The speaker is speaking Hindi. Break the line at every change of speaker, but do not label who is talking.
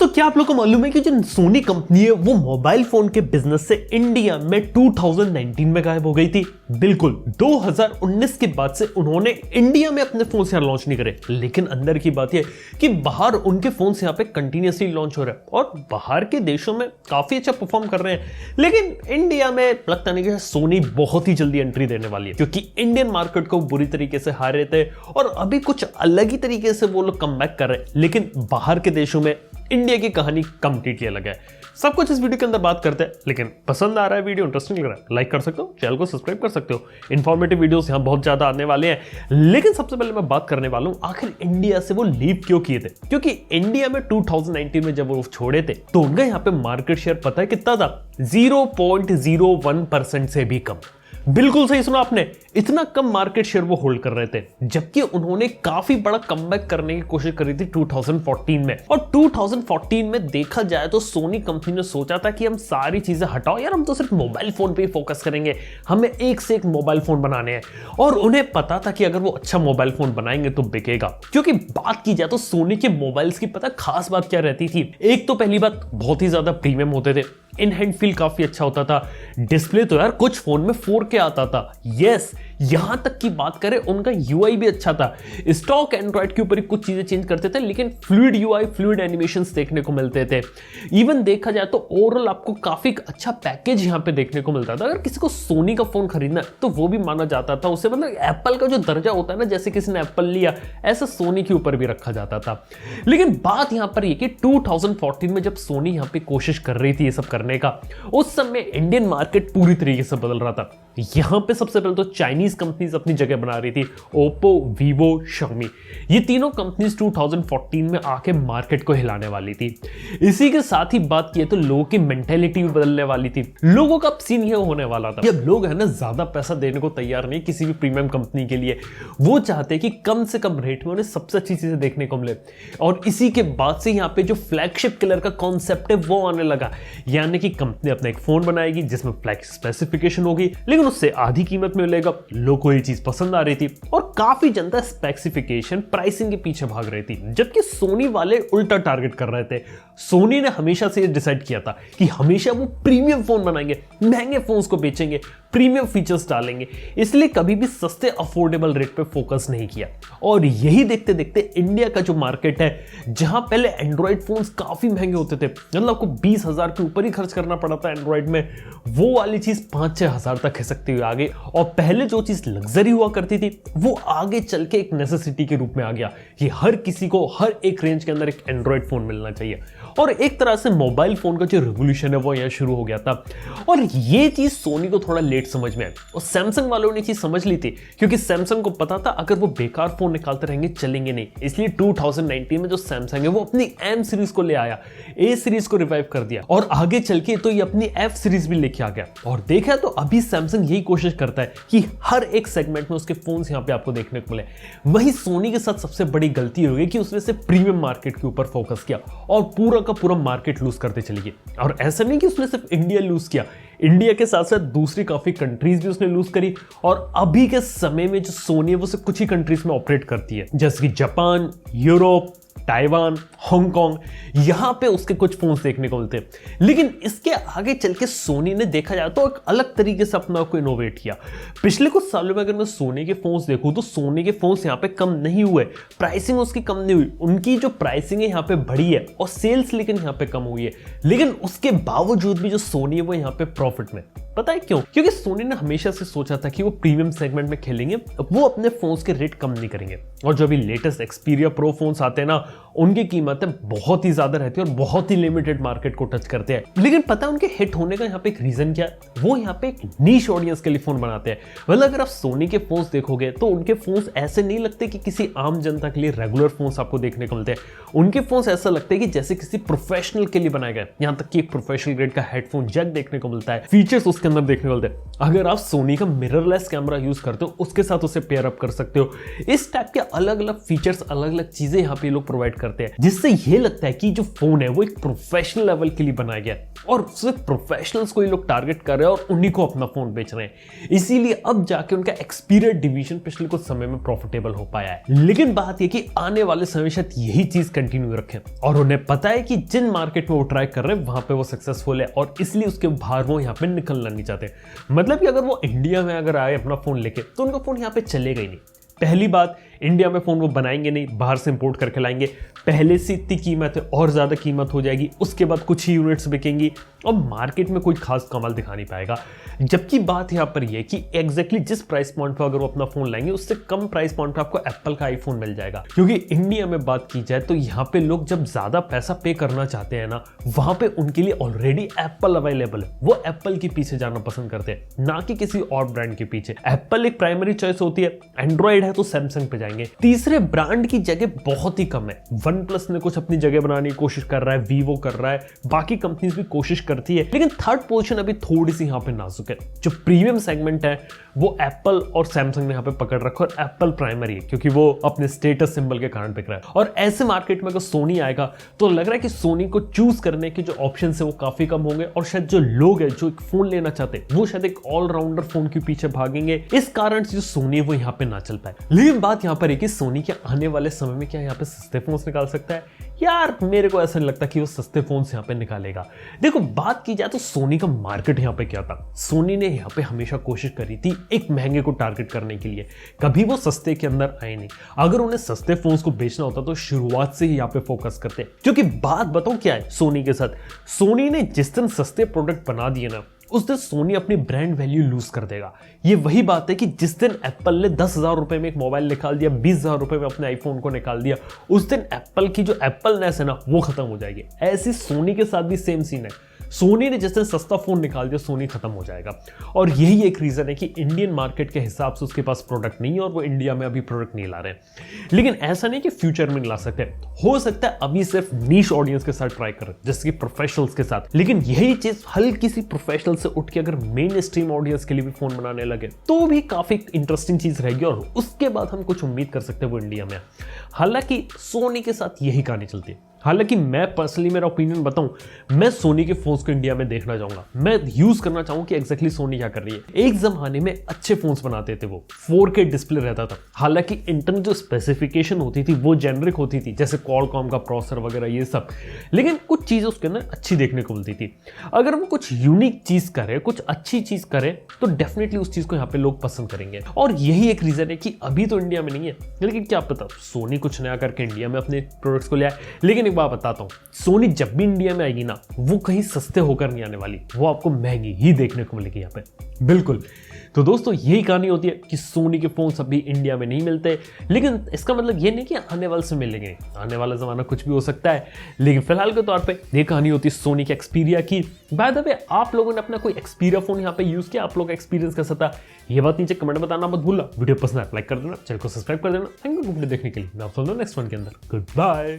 दोस्तों क्या आप लोग को मालूम है कि जो सोनी कंपनी है वो मोबाइल फोन के बिजनेस से इंडिया में 2019 में गायब हो गई थी। बिल्कुल 2019 के बाद से उन्होंने इंडिया में अपने फोन यहाँ लॉन्च नहीं करे, लेकिन अंदर की बात यह कि बाहर उनके फोन यहाँ पे कंटिन्यूसली लॉन्च हो रहे हैं और बाहर के देशों में काफी अच्छा परफॉर्म कर रहे हैं। लेकिन इंडिया में लगता नहीं कि सोनी बहुत ही जल्दी एंट्री देने वाली है, क्योंकि इंडियन मार्केट को बुरी तरीके से हार रहे थे और अभी कुछ अलग ही तरीके से वो लोग कम बैक कर रहे हैं। लेकिन बाहर के देशों में इंडिया की कहानी कंप्लीटली अलग है। सब कुछ इस वीडियो के अंदर बात करते हैं, लेकिन पसंद आ रहा है, वीडियो इंटरेस्टिंग लग रहा है, लाइक कर सकते हो, चैनल को सब्सक्राइब कर सकते हो। इन्फॉर्मेटिव वीडियोस यहाँ बहुत ज्यादा आने वाले हैं। लेकिन सबसे पहले मैं बात करने वाला हूँ आखिर इंडिया से वो लीव क्यों किए थे, क्योंकि इंडिया में 2019 में जब वो छोड़े थे तो उनका यहाँ पे मार्केट शेयर पता है कितना था? 0.01% से भी कम। बिल्कुल सही सुना आपने, इतना कम मार्केट शेयर वो होल्ड कर रहे थे, जबकि उन्होंने काफी बड़ा कमबैक करने की कोशिश करी थी 2014 में। और 2014 में देखा जाए तो सोनी कंपनी ने सोचा था कि हम सारी चीजें हटाओ यार, हम तो सिर्फ मोबाइल फोन पे ही फोकस करेंगे, हमें एक से एक मोबाइल फोन बनाने हैं। और उन्हें पता था कि अगर वो अच्छा मोबाइल फोन बनाएंगे तो बिकेगा। क्योंकि बात की जाए तो सोनी के मोबाइल्स की पता खास बात क्या रहती थी? एक तो पहली बात बहुत ही ज्यादा प्रीमियम होते थे, इन हैंड फील काफी अच्छा होता था, डिस्प्ले तो यार कुछ फोन में 4K आता था। यस, यहां तक की बात करें उनका यूआई भी अच्छा था। स्टॉक एंड्रॉइड के ऊपर ही कुछ चीजें चेंज करते थे, लेकिन फ्लूइड यूआई, फ्लूइड एनिमेशंस देखने को मिलते थे। इवन देखा जाए तो ओवरऑल आपको काफी अच्छा पैकेज यहां पे देखने को मिलता था। अगर किसी को सोनी का फोन खरीदना है तो वो भी माना जाता था, उसे मतलब एप्पल का जो दर्जा होता है ना, जैसे किसी ने एप्पल लिया ऐसा सोनी के ऊपर भी रखा जाता था। लेकिन बात यहां पर यह कि 2014 में जब सोनी यहां पे कोशिश कर रही थी ये सब करने का, उस समय इंडियन मार्केट पूरी तरीके से बदल रहा था। यहां पे सबसे पहले तो चाइनीज कंपनीज अपनी जगह बना रही थी, ओप्पो, वीवो, शाओमी। ये तीनों कंपनीज 2014 में आके मार्केट को हिलाने वाली थी। इसी के साथ ही बात की तो लोगों की मेंटेलिटी भी बदलने वाली थी। लोगों का सीन ये होने वाला था, अब लोग है ना ज्यादा पैसा देने को तैयार नहीं किसी भी प्रीमियम कंपनी के लिए। वो चाहते कि कम से कम रेट में उन्हें सबसे अच्छी चीजें देखने को मिले। और इसी के बाद से यहाँ पे जो फ्लैगशिप किलर का कॉन्सेप्ट है वो आने लगा, यानी कि कंपनी अपना एक फोन बनाएगी जिसमें फ्लैगशिप स्पेसिफिकेशन होगी, लेकिन उससे आधी कीमत में मिलेगा। लोगों को ये चीज पसंद आ रही थी और काफी जनता स्पेसिफिकेशन प्राइसिंग के पीछे भाग रही थी, जबकि सोनी वाले उल्टा टारगेट कर रहे थे। सोनी ने हमेशा से डिसाइड किया था कि हमेशा वो प्रीमियम फोन बनाएंगे, महंगे फोन्स को बेचेंगे, प्रीमियम फीचर्स डालेंगे, इसलिए कभी भी सस्ते अफोर्डेबल रेट पे फोकस नहीं किया। और यही देखते देखते इंडिया का जो मार्केट है, जहां पहले एंड्रॉइड फोन्स काफी महंगे होते थे, मतलब आपको 20,000 के ऊपर ही खर्च करना पड़ा था एंड्रॉइड में, वो वाली चीज 5-6 हजार तक खिसकती हुई आ गई। और पहले जो चीज लग्जरी हुआ करती थी वो आगे चल के एक नेसेसिटी के रूप में आ गया कि हर किसी को हर एक रेंज के अंदर एक एंड्रॉइड फोन मिलना चाहिए। और एक तरह से मोबाइल फोन का जो रिवोल्यूशन है वो यहां शुरू हो गया था। और ये चीज सोनी को थोड़ा लेट समझ में आई और सैमसंग वालों ने चीज समझ ली थी, क्योंकि सैमसंग को पता था अगर वो बेकार फोन निकालते रहेंगे चलेंगे नहीं। इसलिए 2019 में जो सैमसंग है वो अपनी एम सीरीज को ले आया, ए सीरीज को रिवाइव कर दिया और आगे चल के तो ये अपनी एफ सीरीज भी लेके आ गया। और देखा तो अभी सैमसंग यही कोशिश करता है कि हर एक सेगमेंट में उसके फोन्स यहां पे आपको देखने को मिले। वहीं सोनी के साथ सबसे बड़ी गलती हो गई कि उसने सिर्फ प्रीमियम मार्केट के ऊपर फोकस किया और पूरा का पूरा मार्केट लूज करते चली गई। और ऐसा नहीं कि उसने सिर्फ इंडिया लूज किया, इंडिया के साथ साथ दूसरी काफी कंट्रीज भी उसने लूज करी। और अभी के समय में जो सोनी है वो सिर्फ कुछ ही कंट्रीज में ऑपरेट करती है, जैसे कि जापान, यूरोप, ताइवान, हांगकांग, यहां पे उसके कुछ फोन्स देखने को मिलते हैं। लेकिन इसके आगे चल के सोनी ने देखा जाए तो एक अलग तरीके से अपना को इनोवेट किया। पिछले कुछ सालों में अगर मैं सोनी के फोन्स देखूं तो सोनी के फोन्स यहां पे कम नहीं हुए, प्राइसिंग उसकी कम नहीं हुई, उनकी जो प्राइसिंग है यहां पे बढ़ी है और सेल्स लेकिन यहां पे कम हुई है। लेकिन उसके बावजूद भी जो सोनी है वो यहां पे प्रॉफिट में। पता है क्यों? क्योंकि सोनी ने हमेशा से सोचा था कि वो प्रीमियम सेगमेंट में खेलेंगे, वो अपने फोन्स के रेट कम नहीं करेंगे। और जो अभी लेटेस्ट एक्सपीरिया प्रो फोन्स आते हैं ना, उनकी कीमतें बहुत ही ज्यादा रहती है और बहुत ही लिमिटेड मार्केट को टच करते हैं। लेकिन पता है उनके हिट होने का यहाँ पे एक रीजन क्या है? वो यहाँ पे एक नीश ऑडियंस के लिए फोन बनाते हैं। मतलब अगर आप सोनी के फोन्स देखोगे तो उनके फोन्स ऐसे नहीं लगते कि किसी आम जनता के लिए रेगुलर फोन्स आपको देखने को मिलते हैं। उनके फोन्स ऐसा लगते हैं कि जैसे किसी प्रोफेशनल के लिए बनाए गए। यहाँ तक कि एक प्रोफेशनल ग्रेड का हेडफोन जैक देखने को मिलता है, फीचर्स उसके अंदर देखने को मिलते हैं। अगर आप सोनी का मिररलेस कैमरा यूज करते हो उसके साथ उसे पेयर अप कर सकते हो। इस टाइप के अलग अलग फीचर्स, अलग अलग चीजें यहाँ पे लोग प्रोवाइड करते हैं, जिससे ये लगता है कि जो फोन है वो एक प्रोफेशनल लेवल के लिए बनाया गया है और सिर्फ प्रोफेशनल्स को ही लोग टारगेट कर रहे हैं और उन्हीं को अपना फोन बेच रहे हैं। इसीलिए अब जाके उनका एक्सपीरियड डिवीजन पिछले कुछ समय में प्रॉफिटेबल हो पाया है। लेकिन बात यह कि आने वाले समय शायद यही चीज कंटिन्यू रखें और उन्हें पता है कि जिन मार्केट में वो ट्राई कर रहे हैं वहां पे वो सक्सेसफुल है और इसलिए उसके बाहर वो यहाँ पे निकलना नहीं चाहते। मतलब कि अगर वो इंडिया में अगर आए अपना फोन लेके तो उनका फोन यहाँ पे चलेगा ही नहीं। पहली बात, इंडिया में फोन वो बनाएंगे नहीं, बाहर से इंपोर्ट करके लाएंगे। पहले से इतनी कीमत है और ज्यादा कीमत हो जाएगी, उसके बाद कुछ ही यूनिट्स बिकेंगी और मार्केट में कोई खास कमाल दिखा नहीं पाएगा। जबकि बात यहां पर यह कि एग्जैक्टली जिस प्राइस पॉइंट पर अगर वो अपना फोन लाएंगे उससे कम प्राइस पॉइंट पर आपको एप्पल का आईफोन मिल जाएगा। क्योंकि इंडिया में बात की जाए तो यहाँ पे लोग जब ज्यादा पैसा पे करना चाहते हैं ना, वहां पे उनके लिए ऑलरेडी एप्पल अवेलेबल है, वो एप्पल के पीछे जाना पसंद करते हैं, ना कि किसी और ब्रांड के पीछे। एप्पल एक प्राइमरी चॉइस होती है, एंड्रॉइड है तो सैमसंग पे जाएंगे। तीसरे ब्रांड की जगह बहुत ही कम है। वन प्लस ने कुछ अपनी जगह बनाने की कोशिश कर रहा है, वीवो कर रहा है, बाकी कंपनीज भी कोशिश करती है, लेकिन थर्ड पोजीशन अभी थोड़ी सी यहाँ पे नाजुक है। जो प्रीमियम सेगमेंट है वो एप्पल और सैमसंग ने यहाँ पे पकड़ रखा और एप्पल प्राइमरी है क्योंकि वो अपने स्टेटस सिंबल के कारण बिक रहा है। और ऐसे मार्केट में अगर सोनी आएगा तो लग रहा है कि सोनी को चूज करने के जो ऑप्शन है वो काफी कम होंगे और शायद जो लोग हैं जो एक फोन लेना चाहते हैं वो शायद एक ऑलराउंडर फोन के पीछे भागेंगे। इस कारण से जो सोनी है वो यहाँ पे ना चल पाए। लेकिन बात यहाँ पर है कि सोनी के आने वाले समय में क्या यहाँ पे सस्ते फोन निकाल सकता है? यार मेरे को ऐसा नहीं लगता कि वो सस्ते फोन यहाँ पे निकालेगा। देखो बात की जाए तो सोनी का मार्केट यहाँ पे क्या था, सोनी ने यहाँ पे हमेशा कोशिश करी थी एक महंगे को टारगेट करने के लिए, कभी वो सस्ते के अंदर आए नहीं। अगर उन्हें सस्ते फोन्स को बेचना होता तो शुरुआत से ही यहाँ पे फोकस करते। क्योंकि बात बताऊं क्या है सोनी के साथ, सोनी ने जिस दिन सस्ते प्रोडक्ट बना दिए ना उस दिन सोनी अपनी ब्रांड वैल्यू लूज कर देगा। ये वही बात है कि जिस दिन एप्पल ने 10,000 रुपए में एक मोबाइल निकाल दिया, 20,000 रुपए में अपने आईफोन को निकाल दिया, उस दिन एप्पल की जो एप्पलनेस है ना वो खत्म हो जाएगी। ऐसी सोनी के साथ भी सेम सीन है। सोनी ने जिस दिन सस्ता फोन निकाल दिया सोनी खत्म हो जाएगा। और यही एक रीजन है कि इंडियन मार्केट के हिसाब से उसके पास प्रोडक्ट नहीं है और वो इंडिया में अभी प्रोडक्ट नहीं ला रहे। लेकिन ऐसा नहीं कि फ्यूचर में ला सकते, हो सकता है अभी सिर्फ नीश ऑडियंस के साथ ट्राई करें जैसे कि प्रोफेशनल्स के साथ। लेकिन यही चीज हल्की सी प्रोफेशनल से उठ के अगर मेन स्ट्रीम ऑडियंस के लिए भी फोन बनाने लगे तो भी काफी इंटरेस्टिंग चीज रहेगी और उसके बाद हम कुछ उम्मीद कर सकते हैं वो इंडिया में। हालांकि सोनी के साथ यही कहानी चलती है। हालांकि मैं पर्सनली मेरा ओपिनियन बताऊं, मैं सोनी के फोन्स को इंडिया में देखना चाहूंगा। मैं यूज करना चाहूंगा कि एग्जैक्टली सोनी क्या कर रही है। एक जमाने में अच्छे फोन्स बनाते थे, वो 4K डिस्प्ले रहता था। हालांकि इंटरनल जो स्पेसिफिकेशन होती थी वो जेनरिक होती थी, जैसे क्वालकॉम का प्रोसेसर वगैरह ये सब, लेकिन कुछ चीजें उसके अंदर अच्छी देखने को मिलती थी। अगर वो कुछ यूनिक चीज करे, कुछ अच्छी चीज करे तो डेफिनेटली उस चीज को यहाँ पे लोग पसंद करेंगे। और यही एक रीजन है कि अभी तो इंडिया में नहीं है, लेकिन क्या पता सोनी कुछ नया करके इंडिया में अपने प्रोडक्ट्स को ले आए। लेकिन एक बात बताता हूं, सोनी जब भी इंडिया में आएगी ना वो कहीं सस्ते होकर नहीं आने वाली, वो आपको महंगी ही देखने को मिलेगी यहाँ पे। बिल्कुल। तो दोस्तों यही कहानी होती है कि सोनी के फोन अभी इंडिया में नहीं मिलते, लेकिन इसका मतलब ये नहीं कि आने वाले से मिलेंगे। आने वाला जमाना कुछ भी हो सकता है, लेकिन फिलहाल के तौर पे ये कहानी होती है सोनी के एक्सपीरिया की। बाय द वे आप लोगों ने अपना कोई एक्सपीरिया फोन यहाँ पे यूज किया, आप लोगों का एक्सपीरियंस कैसा था ये बात नीचे कमेंट बताना मत भूलना। वीडियो पसंद आए लाइक कर देना, चैनल को सब्सक्राइब कर देना। थैंक यू वीडियो देखने के लिए। मैं आपसे नेक्स्ट वन के अंदर। Good bye.